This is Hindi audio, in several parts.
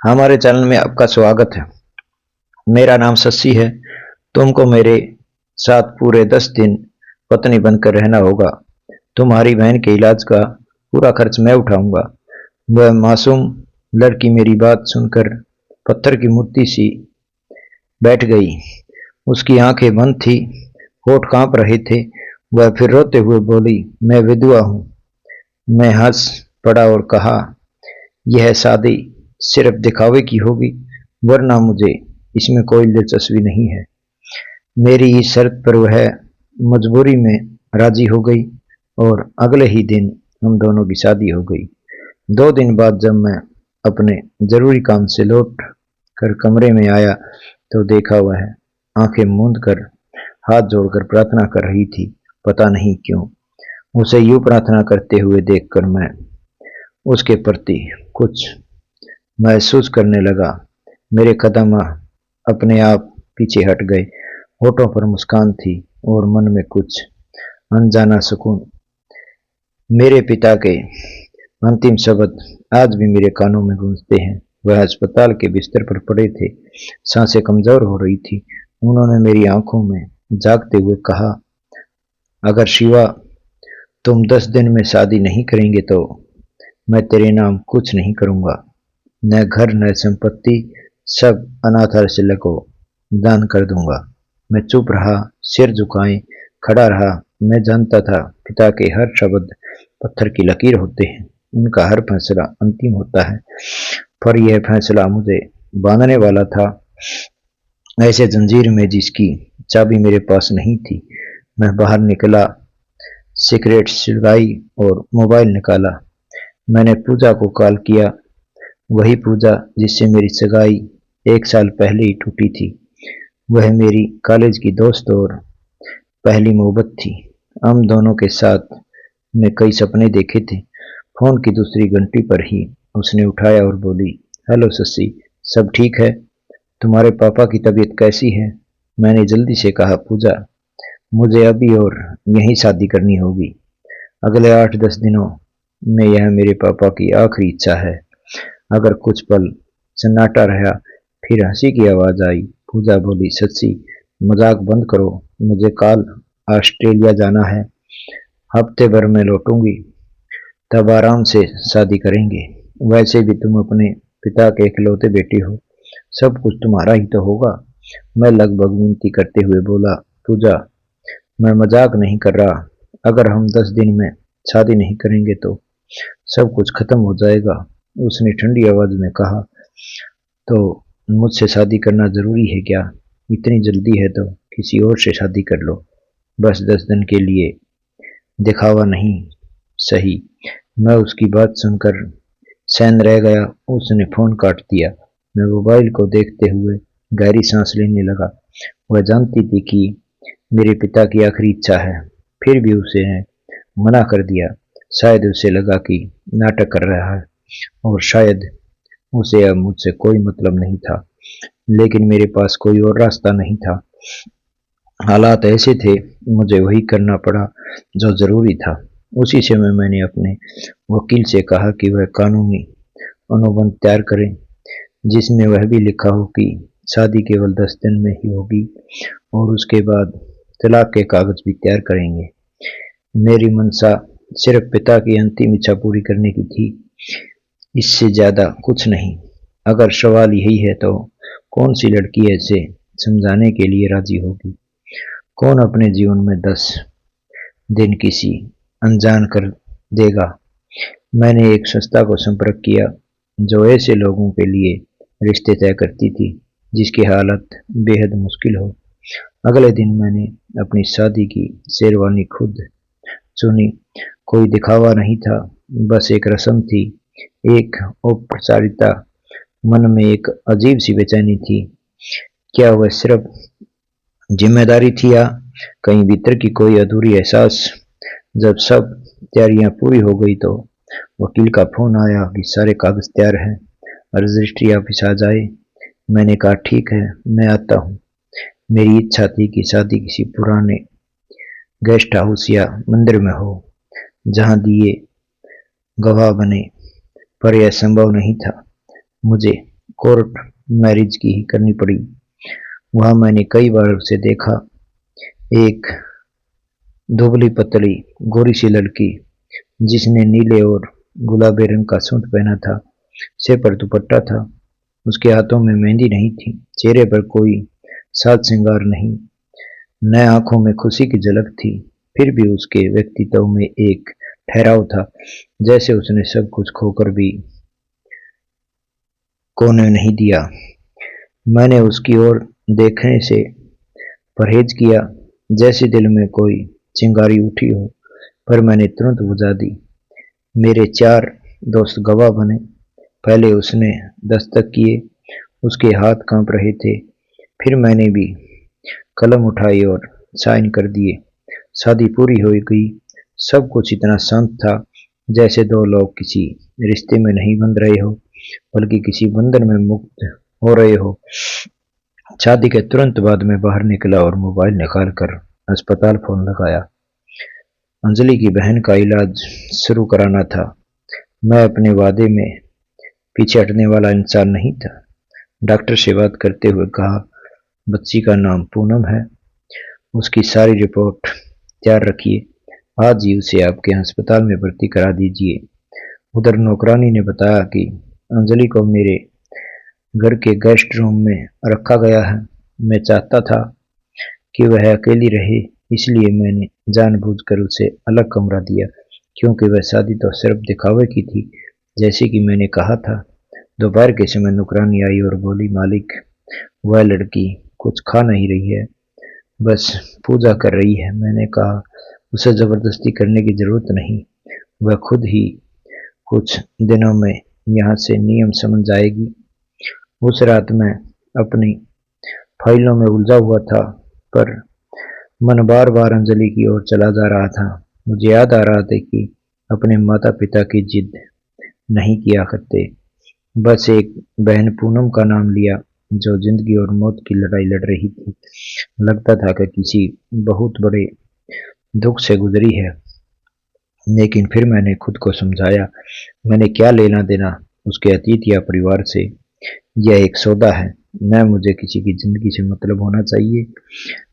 हमारे चैनल में आपका स्वागत है। मेरा नाम शशि है। तुमको मेरे साथ पूरे 10 दिन पत्नी बनकर रहना होगा। तुम्हारी बहन के इलाज का पूरा खर्च मैं उठाऊंगा। वह मासूम लड़की मेरी बात सुनकर पत्थर की मूर्ति सी बैठ गई। उसकी आंखें बंद थी, होठ कांप रहे थे। वह फिर रोते हुए बोली, मैं विधवा हूँ। मैं हंस पड़ा और कहा, यह शादी सिर्फ दिखावे की होगी, वरना मुझे इसमें कोई दिलचस्पी नहीं है। मेरी इस शर्त पर वह मजबूरी में राजी हो गई और अगले ही दिन हम दोनों की शादी हो गई। 2 दिन बाद जब मैं अपने जरूरी काम से लौट कर कमरे में आया तो देखा वह आंखें मूंद कर हाथ जोड़कर प्रार्थना कर रही थी। पता नहीं क्यों उसे यूं प्रार्थना करते हुए देखकर मैं उसके प्रति कुछ महसूस करने लगा। मेरे कदम अपने आप पीछे हट गए। होठों पर मुस्कान थी और मन में कुछ अनजाना सुकून। मेरे पिता के अंतिम शब्द आज भी मेरे कानों में गूंजते हैं। वह अस्पताल के बिस्तर पर पड़े थे, सांसें कमजोर हो रही थी। उन्होंने मेरी आंखों में झांकते हुए कहा, अगर शिवा तुम 10 दिन में शादी नहीं करेंगे तो मैं तेरे नाम कुछ नहीं करूंगा। न घर न संपत्ति, सब अनाथालय को दान कर दूंगा। मैं चुप रहा, सिर झुकाए खड़ा रहा। मैं जानता था पिता के हर शब्द पत्थर की लकीर होते हैं, उनका हर फैसला अंतिम होता है। पर यह फैसला मुझे बांधने वाला था, ऐसे जंजीर में जिसकी चाबी मेरे पास नहीं थी। मैं बाहर निकला, सिगरेट सुलगाई और मोबाइल निकाला। मैंने पूजा को कॉल किया, वही पूजा जिससे मेरी सगाई 1 साल पहले ही टूटी थी। वह मेरी कॉलेज की दोस्त और पहली मोहब्बत थी। हम दोनों के साथ में कई सपने देखे थे। फोन की दूसरी घंटी पर ही उसने उठाया और बोली, हेलो शशि, सब ठीक है? तुम्हारे पापा की तबीयत कैसी है? मैंने जल्दी से कहा, पूजा, मुझे अभी और यहीं शादी करनी होगी। अगले 8-10 दिनों में यह मेरे पापा की आखिरी इच्छा है। अगर कुछ पल सन्नाटा रहा, फिर हंसी की आवाज आई। पूजा बोली, सच्ची मजाक बंद करो, मुझे कल ऑस्ट्रेलिया जाना है। हफ्ते भर में लौटूंगी, तब आराम से शादी करेंगे। वैसे भी तुम अपने पिता के इकलौते बेटे हो, सब कुछ तुम्हारा ही तो होगा। मैं लगभग विनती करते हुए बोला, पूजा, मैं मजाक नहीं कर रहा। अगर हम 10 दिन में शादी नहीं करेंगे तो सब कुछ खत्म हो जाएगा। उसने ठंडी आवाज में कहा, तो मुझसे शादी करना जरूरी है क्या? इतनी जल्दी है तो किसी और से शादी कर लो, बस 10 दिन के लिए, दिखावा नहीं। सही। मैं उसकी बात सुनकर सैन रह गया। उसने फोन काट दिया। मैं मोबाइल को देखते हुए गहरी सांस लेने लगा। वह जानती थी कि मेरे पिता की आखिरी इच्छा है, फिर भी उसे मना कर दिया। शायद उसे लगा कि नाटक कर रहा है और शायद उसे अब मुझसे कोई मतलब नहीं था। लेकिन मेरे पास कोई और रास्ता नहीं था। हालात ऐसे थे, मुझे वही करना पड़ा जो जरूरी था। उसी समय मैंने अपने वकील से कहा कि वह कानूनी अनुबंध तैयार करें, जिसमें वह भी लिखा हो कि शादी केवल 10 दिन में ही होगी और उसके बाद तलाक के कागज भी तैयार करेंगे। मेरी मंशा सिर्फ पिता की अंतिम इच्छा पूरी करने की थी, इससे ज्यादा कुछ नहीं। अगर सवाल यही है तो कौन सी लड़की ऐसे समझाने के लिए राजी होगी? कौन अपने जीवन में 10 दिन किसी अनजान कर देगा? मैंने एक संस्था को संपर्क किया जो ऐसे लोगों के लिए रिश्ते तय करती थी जिसकी हालत बेहद मुश्किल हो। अगले दिन मैंने अपनी शादी की शेरवानी खुद चुनी। कोई दिखावा नहीं था, बस एक रस्म थी, एक औपचारिकता। मन में एक अजीब सी बेचैनी थी। क्या वह सिर्फ जिम्मेदारी थी या कहीं भीतर की कोई अधूरी एहसास? जब सब तैयारियां पूरी हो गई तो वकील का फोन आया कि सारे कागज तैयार हैं, रजिस्ट्री ऑफिस आ जाए। मैंने कहा, ठीक है, मैं आता हूँ। मेरी इच्छा थी कि शादी किसी पुराने गेस्ट हाउस या मंदिर में हो, जहां दिए गवाह बने, पर यह संभव नहीं था। मुझे कोर्ट मैरिज की ही करनी पड़ी। वहां मैंने कई बार उसे देखा, एक दुबली पतली गोरी सी लड़की जिसने नीले और गुलाबी रंग का सूट पहना था, सिर पर दुपट्टा था, उसके हाथों में मेहंदी नहीं थी, चेहरे पर कोई साज श्रृंगार नहीं, न आंखों में खुशी की झलक थी। फिर भी उसके व्यक्तित्व में एक ठहराव था, जैसे उसने सब कुछ खोकर भी कोने नहीं दिया। मैंने उसकी ओर देखने से परहेज किया, जैसे दिल में कोई चिंगारी उठी हो, पर मैंने तुरंत बुझा दी। मेरे 4 दोस्त गवाह बने। पहले उसने दस्तक किए, उसके हाथ कांप रहे थे। फिर मैंने भी कलम उठाई और साइन कर दिए। शादी पूरी हो गई। सब कुछ इतना शांत था, जैसे दो लोग किसी रिश्ते में नहीं बंध रहे हो, बल्कि किसी बंधन में मुक्त हो रहे हो। शादी के तुरंत बाद मैं बाहर निकला और मोबाइल निकालकर अस्पताल फोन लगाया। अंजलि की बहन का इलाज शुरू कराना था। मैं अपने वादे में पीछे हटने वाला इंसान नहीं था। डॉक्टर से बात करते हुए कहा, बच्ची का नाम पूनम है, उसकी सारी रिपोर्ट तैयार रखिए, आज ही उसे आपके अस्पताल में भर्ती करा दीजिए। उधर नौकरानी ने बताया कि अंजलि को मेरे घर के गेस्ट रूम में रखा गया है। मैं चाहता था कि वह अकेली रहे, इसलिए मैंने जानबूझकर उसे अलग कमरा दिया, क्योंकि वह शादी तो सिर्फ दिखावे की थी, जैसे कि मैंने कहा था। दोपहर के समय नौकरानी आई और बोली, मालिक, वह लड़की कुछ खा नहीं रही है, बस पूजा कर रही है। मैंने कहा, उसे जबरदस्ती करने की जरूरत नहीं, वह खुद ही कुछ दिनों में यहाँ से नियम समझ जाएगी। उस रात मैं अपनी फाइलों में उलझा हुआ था, पर मन बार बार अंजलि की ओर चला जा रहा था। मुझे याद आ रहा था कि अपने माता पिता की जिद नहीं किया करते, बस एक बहन पूनम का नाम लिया, जो जिंदगी और मौत की लड़ाई लड़ रही थी। लगता था कि किसी बहुत बड़े दुख से गुजरी है। लेकिन फिर मैंने खुद को समझाया, मैंने क्या लेना देना उसके अतीत या परिवार से। यह एक सौदा है, न मुझे किसी की जिंदगी से मतलब होना चाहिए,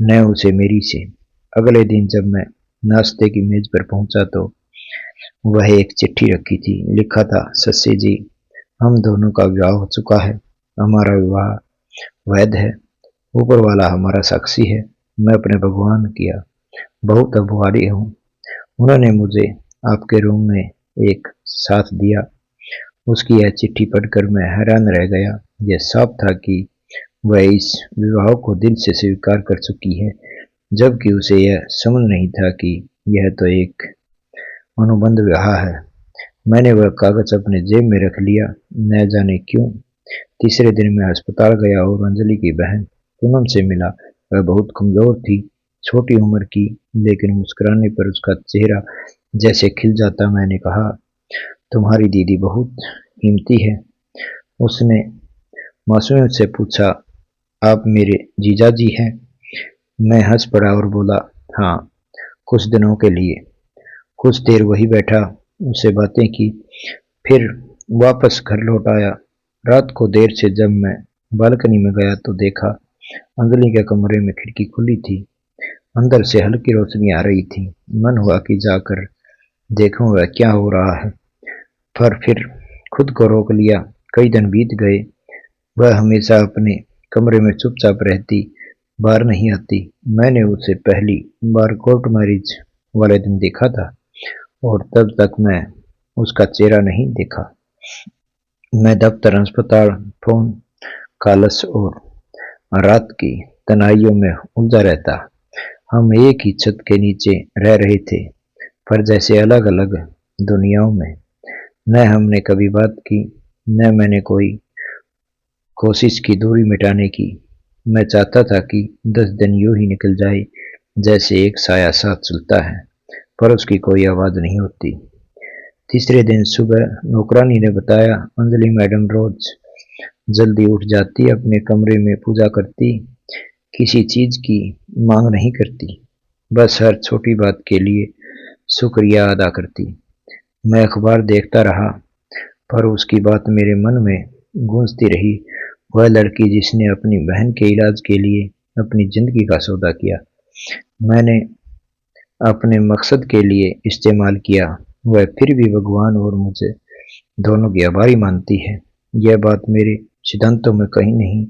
न उसे मेरी से। अगले दिन जब मैं नाश्ते की मेज पर पहुंचा तो वह एक चिट्ठी रखी थी। लिखा था, शशि जी, हम दोनों का विवाह हो चुका है, हमारा विवाह वैध है, ऊपर वाला हमारा साक्षी है। मैं अपने भगवान किया बहुत आभारी हूँ, उन्होंने मुझे आपके रूम में एक साथ दिया। उसकी यह चिट्ठी पढ़कर मैं हैरान रह गया। यह साफ था कि वह इस विवाह को दिल से स्वीकार कर चुकी है, जबकि उसे यह समझ नहीं था कि यह तो एक अनुबंध विवाह है। मैंने वह कागज अपने जेब में रख लिया। न जाने क्यों तीसरे दिन मैं अस्पताल गया और अंजलि की बहन पूनम से मिला। वह बहुत कमजोर थी, छोटी उम्र की, लेकिन मुस्कुराने पर उसका चेहरा जैसे खिल जाता। मैंने कहा, तुम्हारी दीदी बहुत कीमती है। उसने मासूमियत से पूछा, आप मेरे जीजाजी हैं? मैं हंस पड़ा और बोला, हाँ, कुछ दिनों के लिए। कुछ देर वही बैठा, उससे बातें की, फिर वापस घर लौट आया। रात को देर से जब मैं बालकनी में गया तो देखा अंजलि के कमरे में खिड़की खुली थी, अंदर से हल्की रोशनी आ रही थी। मन हुआ कि जाकर देखूं वह क्या हो रहा है, पर फिर खुद को रोक लिया। कई दिन बीत गए। वह हमेशा अपने कमरे में चुपचाप रहती, बाहर नहीं आती। मैंने उसे पहली बार कोर्ट मैरिज वाले दिन देखा था, और तब तक मैं उसका चेहरा नहीं देखा। मैं दफ्तर, अस्पताल, फोन कॉल्स और रात की तन्हाइयों में उलझा रहता। हम एक ही छत के नीचे रह रहे थे, पर जैसे अलग अलग दुनियाओं में। न हमने कभी बात की, न मैंने कोई कोशिश की दूरी मिटाने की। मैं चाहता था कि 10 दिन यूं ही निकल जाए, जैसे एक साया साथ चलता है, पर उसकी कोई आवाज नहीं होती। तीसरे दिन सुबह नौकरानी ने बताया, अंजलि मैडम रोज जल्दी उठ जाती, अपने कमरे में पूजा करती, किसी चीज की मांग नहीं करती, बस हर छोटी बात के लिए शुक्रिया अदा करती। मैं अखबार देखता रहा, पर उसकी बात मेरे मन में गूंजती रही, वह लड़की जिसने अपनी बहन के इलाज के लिए अपनी जिंदगी का सौदा किया, मैंने अपने मकसद के लिए इस्तेमाल किया, वह फिर भी भगवान और मुझे दोनों की आभारी मानती है। यह बात मेरे सिद्धांतों में कहीं नहीं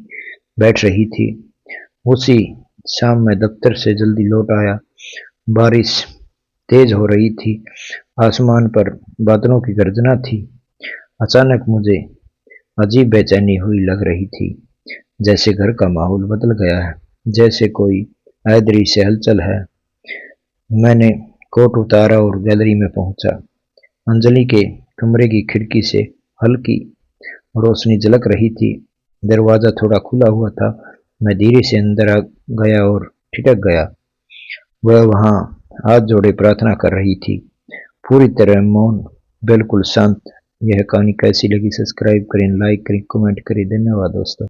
बैठ रही थी। उसी शाम मैं दफ्तर से जल्दी लौट आया। बारिश तेज हो रही थी, आसमान पर बादलों की गर्जना थी। अचानक मुझे अजीब बेचैनी हुई लग रही थी, जैसे घर का माहौल बदल गया है, जैसे कोई अदृश्य हलचल है। मैंने कोट उतारा और गैलरी में पहुंचा। अंजलि के कमरे की खिड़की से हल्की रोशनी झलक रही थी। दरवाजा थोड़ा खुला हुआ था। मैं धीरे से अंदर आ गया और ठिठक गया। वह वहां हाथ जोड़े प्रार्थना कर रही थी, पूरी तरह मौन, बिल्कुल शांत। यह कहानी कैसी लगी सब्सक्राइब करें, लाइक करें, कमेंट करें। धन्यवाद दोस्तों।